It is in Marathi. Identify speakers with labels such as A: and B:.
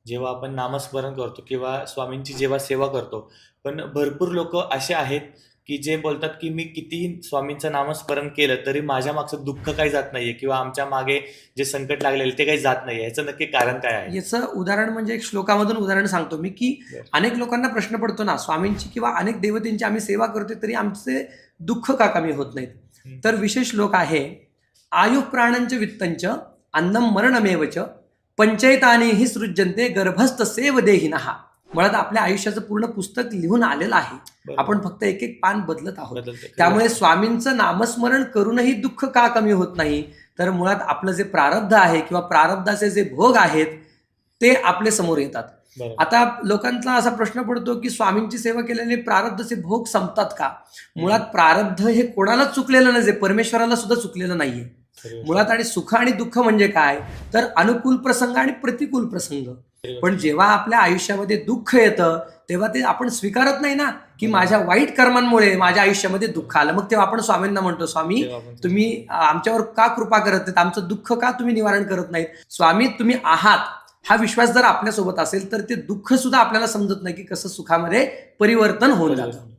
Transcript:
A: जेव्हा आपण नामस्मरण करतो किंवा स्वामींची जेव्हा सेवा करतो, पण भरपूर लोक असे आहेत की जे बोलतात की मी कितीही स्वामींचं नामस्मरण केलं तरी माझ्या मागचं दुःख काही जात नाहीये किंवा आमच्या मागे जे संकट लागलेले ते काही जात नाहीये. याचं नक्की कारण काय आहे?
B: याचं उदाहरण म्हणजे एक श्लोकामधून उदाहरण सांगतो मी, की
A: बरं.
B: अनेक लोकांना प्रश्न पडतो ना, स्वामींची किंवा अनेक देवतेंची आम्ही सेवा करतोय तरी आमचे दुःख का कमी होत नाहीत. तर विशेष श्लोक आहे, आयु प्राणंच वित्तंच अन्नम मरणमेवच पंचैतानी हि सृज्यन्ते गर्भस्थ सेव देहिनः. मुळात आपल्या आयुष्याचं पूर्ण पुस्तक लिहून आलेलं आहे,
A: बरोबर.
B: आपण फक्त एक एक पान बदलत आहोत.
A: बदलते.
B: त्यामुळे स्वामींचं नामस्मरण करूनही दुःख का कमी होत नाही, तर मुळात आपलं जे प्रारब्ध आहे किंवा प्रारब्धाचे जे भोग आहेत ते आपले समोर येतात.
A: बरोबर.
B: आता लोकांचा असा प्रश्न पडतो की स्वामींची सेवा केल्याने प्रारब्धाचे भोग संपतात का? मुळात प्रारब्ध हे कोणालाच चुकलेलं नाही, परमेश्वराला सुद्धा चुकलेलं नाहीये मुळात. आणि सुख आणि दुःख म्हणजे काय, तर अनुकूल प्रसंग आणि प्रतिकूल प्रसंग. पण जेव्हा आपल्या आयुष्यामध्ये दुःख येतं तेव्हा ते आपण स्वीकारत नाही ना, की माझ्या वाईट कर्मांमुळे माझ्या आयुष्यामध्ये दुःख आलं. मग तेव्हा आपण स्वामींना म्हणतो, स्वामी तुम्ही आमच्यावर का कृपा करत नाहीत, आमचं दुःख का तुम्ही निवारण करत नाहीत. स्वामी तुम्ही आहात हा विश्वास जर आपल्यासोबत असेल तर ते दुःख सुद्धा आपल्याला समजत नाही की कसं सुखामध्ये परिवर्तन होऊन जातं.